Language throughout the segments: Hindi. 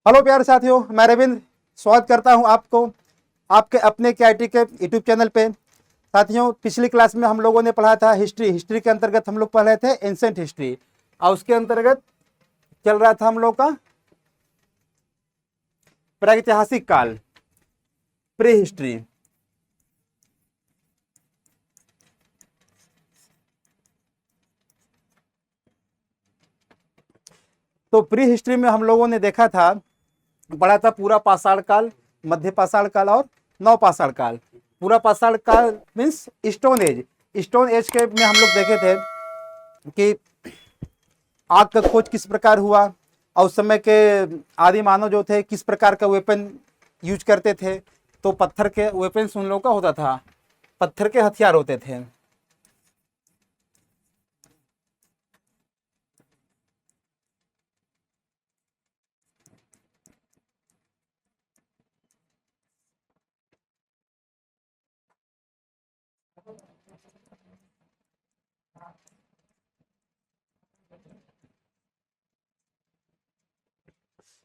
हेलो प्यारे साथियों, मैं रविंद्र स्वागत करता हूं आपको आपके अपने केआईटी के यूट्यूब चैनल पे। साथियों, पिछली क्लास में हम लोगों ने पढ़ा था हिस्ट्री के अंतर्गत हम लोग पढ़ रहे थे एंसेंट हिस्ट्री, और उसके अंतर्गत चल रहा था हम लोग का प्रागैतिहासिक काल, प्री हिस्ट्री। तो प्री हिस्ट्री में हम लोगों ने देखा था, पढ़ा था पूरा पाषाण काल, मध्य पाषाण काल और नव पाषाण काल। पूरा पाषाण काल means stone age. Stone age के में हम लोग देखे थे कि आग का खोज किस प्रकार हुआ, और उस समय के आदि मानव जो थे किस प्रकार का वेपन यूज करते थे। तो पत्थर के वेपन्स उन लोगों का होता था, पत्थर के हथियार होते थे।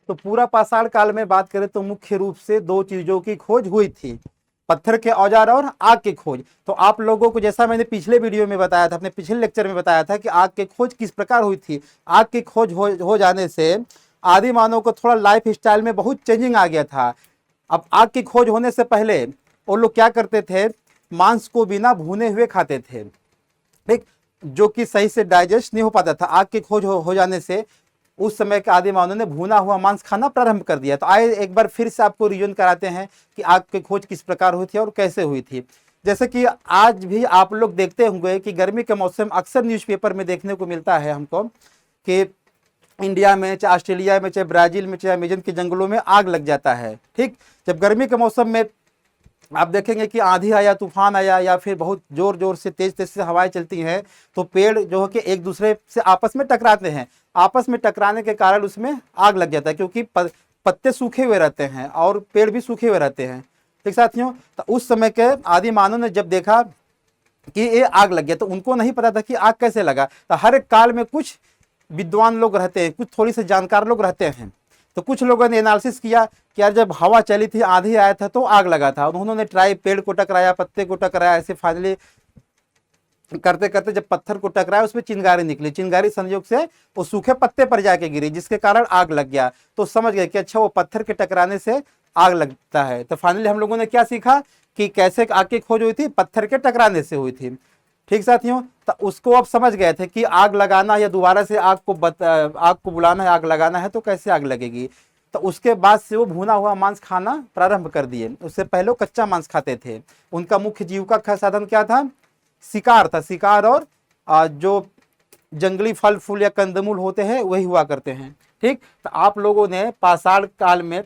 तो पूरा पाषाण काल में बात करें तो मुख्य रूप से दो चीजों की खोज हुई थी, पत्थर के औजार और आग की खोज। तो आप लोगों को, जैसा मैंने पिछले वीडियो में बताया था, अपने पिछले लेक्चर में बताया था कि आग की खोज किस प्रकार हुई थी। आग की खोज हो जाने से आदि मानव को थोड़ा लाइफ स्टाइल में बहुत चेंजिंग आ गया था। अब आग की खोज होने से पहले वो लोग क्या करते थे, मांस को बिना भुने हुए खाते थे, ठीक, जो कि सही से डाइजेस्ट नहीं हो पाता था। आग की खोज हो जाने से उस समय के आदि मानव ने भुना हुआ मांस खाना प्रारंभ कर दिया। तो आइए एक बार फिर से आपको रिवीजन कराते हैं कि आग की खोज किस प्रकार हुई थी और कैसे हुई थी। जैसे कि आज भी आप लोग देखते होंगे कि गर्मी के मौसम अक्सर न्यूज़पेपर में देखने को मिलता है हमको कि इंडिया में, चाहे ऑस्ट्रेलिया में, चाहे ब्राजील में, चाहे अमेजन के जंगलों में आग लग जाता है। ठीक, जब गर्मी के मौसम में आप देखेंगे कि आंधी आया, तूफान आया, या फिर बहुत जोर जोर से तेज तेज से हवाएं चलती हैं, तो पेड़ जो है कि एक दूसरे से आपस में टकराते हैं। आपस में टकराने के कारण उसमें आग लग जाता है, क्योंकि पत्ते सूखे हुए रहते हैं और पेड़ भी सूखे हुए रहते हैं। ठीक साथियों, तो उस समय के आदि मानव ने जब देखा कि ये आग लग गया, तो उनको नहीं पता था कि आग कैसे लगा। तो हर एक काल में कुछ विद्वान लोग रहते हैं, कुछ थोड़ी से जानकार लोग रहते हैं। तो कुछ लोगों ने एनालिसिस किया कि यार जब हवा चली थी, आंधी आया था तो आग लगा था। उन्होंने ट्राई, पेड़ को टकराया, पत्ते को टकराया, ऐसे फाइनली करते करते जब पत्थर को टकराया उसमें चिंगारी निकली। चिंगारी संयोग से वो सूखे पत्ते पर जाके गिरी, जिसके कारण आग लग गया। तो समझ गए कि अच्छा, वो पत्थर के टकराने से आग लगता है। तो फाइनली हम लोगों ने क्या सीखा कि कैसे आग की खोज हुई थी, पत्थर के टकराने से हुई थी। ठीक साथियों, तो उसको अब समझ गए थे कि आग लगाना या दोबारा से आग को बुलाना है, आग लगाना है तो कैसे आग लगेगी। तो उसके बाद से वो भुना हुआ मांस खाना प्रारंभ कर दिए। उससे पहले वो कच्चा मांस खाते थे। उनका मुख्य जीविका का साधन क्या था? शिकार था। शिकार और जो जंगली फल फूल या कंदमूल होते हैं वही हुआ करते हैं। ठीक, तो आप लोगों ने पाषाण काल में,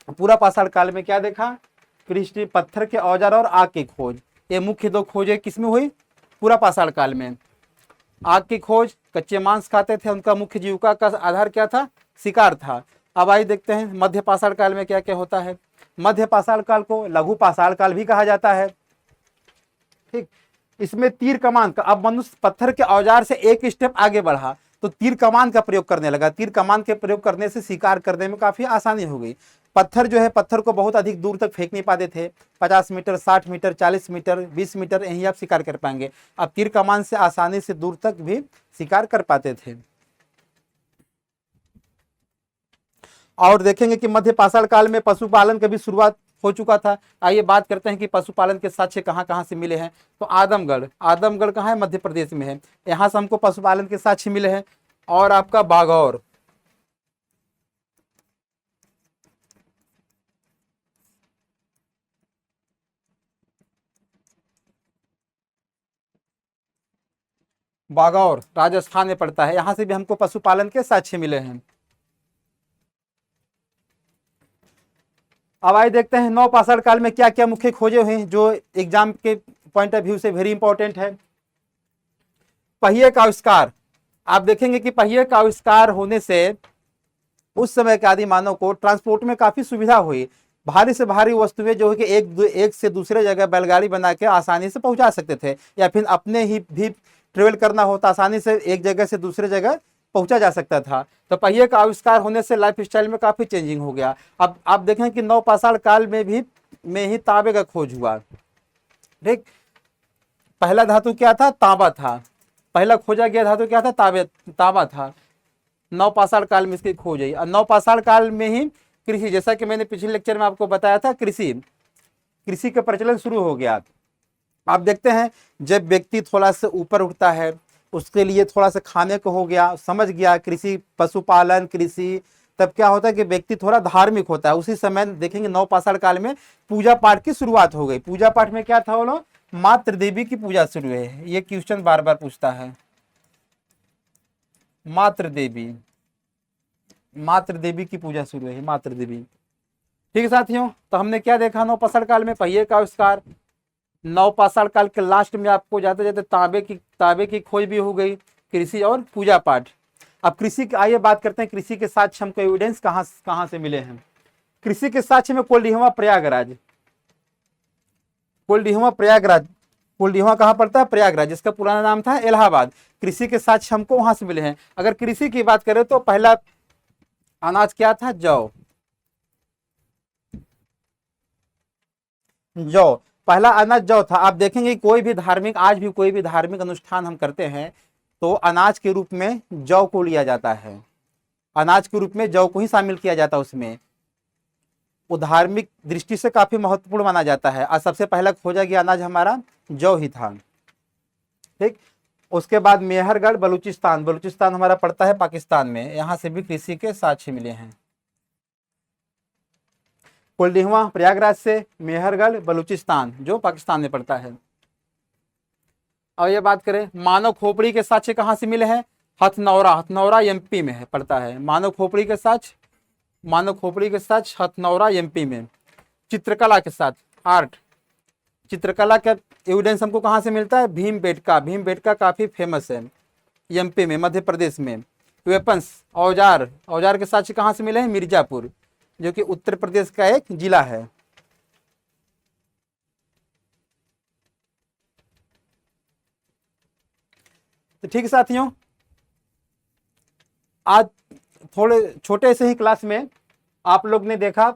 पूरा पाषाण काल में क्या देखा? कृष्ण, पत्थर के औजार और आग की खोज। ये मुख्य दो खोजें किसमें हुई? पूरा पाषाण काल में। आग की खोज, कच्चे मांस खाते थे, उनका मुख्य जीविका का आधार क्या था? शिकार था। अब आइए देखते हैं मध्य पाषाण काल में क्या क्या होता है। मध्य पाषाण काल को लघु पाषाण काल भी कहा जाता है। ठीक, इसमें तीर कमान का, अब मनुष्य पत्थर के औजार से एक स्टेप आगे बढ़ा तो तीर कमान का प्रयोग करने लगा। तीर कमान के प्रयोग करने से शिकार करने में काफी आसानी हो गई। पत्थर जो है, पत्थर को बहुत अधिक दूर तक फेंक नहीं पाते थे। 50 मीटर, 60 मीटर, 40 मीटर, 20 मीटर यही आप शिकार कर पाएंगे। अब तीर कमान से आसानी से दूर तक भी शिकार कर पाते थे। और देखेंगे कि मध्य पाषाण काल में पशुपालन की भी शुरुआत हो चुका था। आइए बात करते हैं कि पशुपालन के साक्ष्य कहाँ कहाँ से मिले हैं। तो आदमगढ़, आदमगढ़ कहाँ है? मध्य प्रदेश में है। यहाँ से हमको पशुपालन के साक्ष्य मिले हैं। और आपका बागौर, बागौर राजस्थान में पड़ता है, यहाँ से भी हमको पशुपालन के साक्ष्य मिले हैं। अब आइए देखते हैं नौ पाषाण काल में क्या क्या मुख्य खोजे हुए हैं जो एग्जाम के पॉइंट ऑफ व्यू से वेरी इंपॉर्टेंट है। पहिए का आविष्कार, आप देखेंगे कि पहिए का आविष्कार होने से उस समय के आदि मानव को ट्रांसपोर्ट में काफी सुविधा हुई। भारी से भारी वस्तुएं जो है कि एक से दूसरे जगह बैलगाड़ी बना के आसानी से पहुंचा सकते थे, या फिर अपने ही भी ट्रेवल करना होता आसानी से एक जगह से दूसरे जगह पहुंचा जा सकता था। तो पहिए का आविष्कार होने से लाइफ स्टाइल में काफ़ी चेंजिंग हो गया। अब आप देखें कि नवपाषाण काल में ही तांबे का खोज हुआ। ठीक, पहला धातु क्या था? तांबा था। पहला खोजा गया धातु क्या था? तांबा था। नवपाषाण काल में इसकी खोज हुई और नवपाषाण काल में ही कृषि, जैसा कि मैंने पिछले लेक्चर में आपको बताया था, कृषि का प्रचलन शुरू हो गया। आप देखते हैं जब व्यक्ति थोड़ा सा ऊपर उठता है, उसके लिए थोड़ा सा खाने को हो गया, समझ गया कृषि, पशुपालन, कृषि, तब क्या होता है कि व्यक्ति थोड़ा धार्मिक होता है। उसी समय देखेंगे नवपाषाण काल में पूजा पाठ की शुरुआत हो गई। पूजा पाठ में क्या था? वो लोग मातृ देवी की पूजा शुरू है। ये क्वेश्चन बार बार पूछता है, मातृ देवी की पूजा शुरू है, मातृ देवी। ठीक है साथियों, तो हमने क्या देखा? नवपाषाण काल में पहिए का आविष्कार। नवपाषाण काल के लास्ट में आपको जाते जाते तांबे की खोज भी हो गई, कृषि और पूजा पाठ। अब कृषि की आइए बात करते हैं, कृषि के साक्ष्य हमको एविडेंस कहाँ से मिले हैं। कृषि के साक्ष्य में कोल्डिहवा प्रयागराज, कोल्डिहवा कहाँ पड़ता है? प्रयागराज, जिसका पुराना नाम था इलाहाबाद। कृषि के साक्ष्य हमको वहां से मिले हैं। अगर कृषि की बात करें तो पहला अनाज क्या था? जौ, पहला अनाज जौ था। आप देखेंगे आज भी कोई भी धार्मिक अनुष्ठान हम करते हैं तो अनाज के रूप में जौ को लिया जाता है, अनाज के रूप में जौ को ही शामिल किया जाता है उसमें। वो धार्मिक दृष्टि से काफी महत्वपूर्ण माना जाता है और सबसे पहला खोजा गया अनाज हमारा जौ ही था। ठीक, उसके बाद मेहरगढ़ बलूचिस्तान हमारा पड़ता है पाकिस्तान में, यहाँ से भी कृषि के साक्ष्य मिले हैं। कोल्डिहवा प्रयागराज से, मेहरगढ़ बलूचिस्तान जो पाकिस्तान में पड़ता है। और ये बात करें मानव खोपड़ी के साक्ष्य कहाँ से मिले हैं? हथनौरा एमपी में है, पड़ता है। मानव खोपड़ी के साक्ष्य हथनौरा एमपी में। चित्रकला के साथ चित्रकला का एविडेंस हमको कहाँ से मिलता है? भीमबेटका काफी फेमस है एमपी में, मध्य प्रदेश में। वेपन्स, औजार के साक्ष्य कहाँ से मिले हैं? मिर्जापुर, जो कि उत्तर प्रदेश का एक जिला है। तो ठीक है साथियों, आज थोड़े छोटे से ही क्लास में आप लोग ने देखा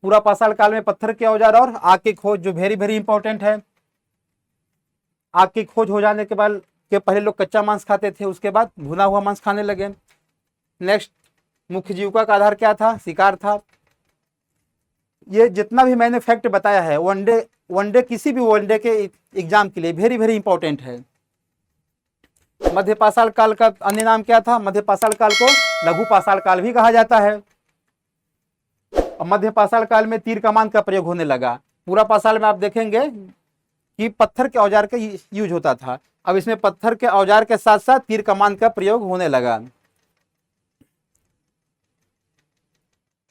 पूरा पाषाण काल में पत्थर के औजार और आग की खोज, जो वेरी वेरी इंपॉर्टेंट है। आग की खोज हो जाने के बाद के पहले लोग कच्चा मांस खाते थे, उसके बाद भुना हुआ मांस खाने लगे। नेक्स्ट, मुख्य जीविका का आधार क्या था? शिकार था। ये जितना भी मैंने फैक्ट बताया है वनडे किसी भी वनडे के एग्जाम के लिए वेरी वेरी इंपॉर्टेंट है। मध्य पाषाण काल का अन्य नाम क्या था? मध्य पाषाण काल को लघु पाषाण काल भी कहा जाता है। और मध्य पाषाण काल में तीर कमान का प्रयोग होने लगा। पूरा पाषाण में आप देखेंगे कि पत्थर के औजार का यूज होता था, अब इसमें पत्थर के औजार के साथ साथ तीर कमान का प्रयोग होने लगा।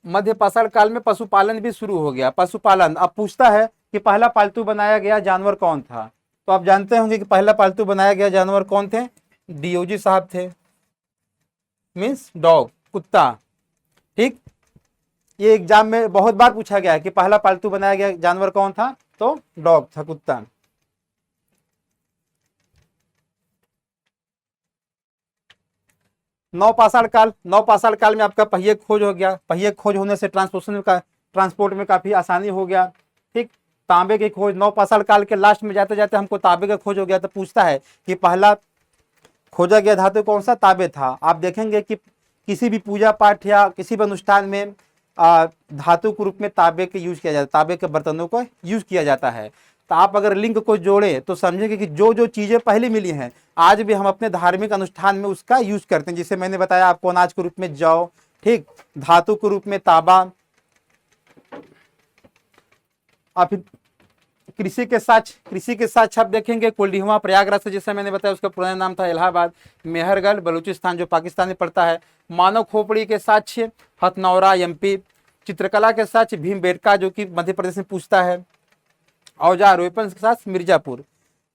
मध्य पाषाण काल में पशुपालन भी शुरू हो गया। पशुपालन, अब पूछता है कि पहला पालतू बनाया गया जानवर कौन था? तो आप जानते होंगे कि पहला पालतू बनाया गया जानवर कौन थे? डीओजी साहब थे, मीन्स डॉग, कुत्ता। ठीक, ये एग्जाम में बहुत बार पूछा गया है कि पहला पालतू बनाया गया जानवर कौन था? तो डॉग था, कुत्ता। नवपाषाण काल में आपका पहिए खोज हो गया। पहिए खोज होने से ट्रांसपोर्ट में काफी आसानी हो गया। ठीक, तांबे की खोज नवपाषाण काल के लास्ट में जाते जाते हमको तांबे का खोज हो गया। तो पूछता है कि पहला खोजा गया धातु कौन सा? तांबे था। आप देखेंगे कि किसी भी पूजा पाठ या किसी भी अनुष्ठान में धातु के रूप में तांबे के यूज किया जाता है, तांबे के बर्तनों को यूज किया जाता है। तो आप अगर लिंक को जोड़े तो समझेंगे कि जो जो चीजें पहले मिली हैं आज भी हम अपने धार्मिक अनुष्ठान में उसका यूज करते हैं। जिसे मैंने बताया आपको, अनाज के रूप में जौ, ठीक, धातु के रूप में तांबा। और फिर कृषि के साक्ष्य आप देखेंगे कोल्डिहवा प्रयागराज से, जैसे मैंने बताया उसका पुराना नाम था इलाहाबाद। मेहरगढ़ बलूचिस्तान जो पाकिस्तान में पड़ता है। मानव खोपड़ी के साक्ष्य हथनौरा एमपी। चित्रकला के साक्ष्य भीमबेटका जो कि मध्य प्रदेश में पूछता है। औजार वेपन के साथ मिर्जापुर।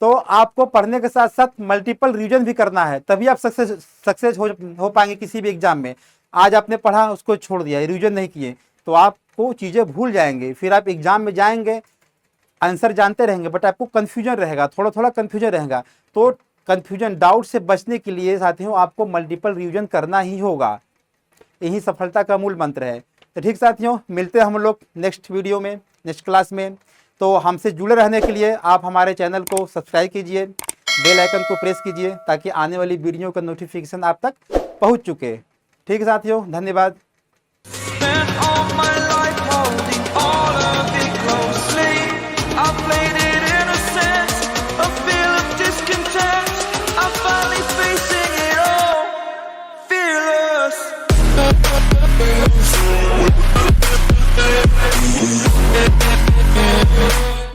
तो आपको पढ़ने के साथ साथ मल्टीपल रिवीजन भी करना है, तभी आप सक्सेस हो पाएंगे किसी भी एग्जाम में। आज आपने पढ़ा उसको छोड़ दिया, रिवीजन नहीं किए तो आपको चीजें भूल जाएंगे। फिर आप एग्जाम में जाएंगे, आंसर जानते रहेंगे बट आपको कंफ्यूजन रहेगा, थोड़ा थोड़ा कंफ्यूजन रहेगा। तो कंफ्यूजन, डाउट से बचने के लिए साथियों आपको मल्टीपल रिवीजन करना ही होगा। यही सफलता का मूल मंत्र है। तो ठीक साथियों, मिलते हैं हम लोग नेक्स्ट वीडियो में, नेक्स्ट क्लास में। तो हमसे जुड़े रहने के लिए आप हमारे चैनल को सब्सक्राइब कीजिए, बेल आइकन को प्रेस कीजिए ताकि आने वाली वीडियो का नोटिफिकेशन आप तक पहुंच चुके। ठीक है साथियों, धन्यवाद।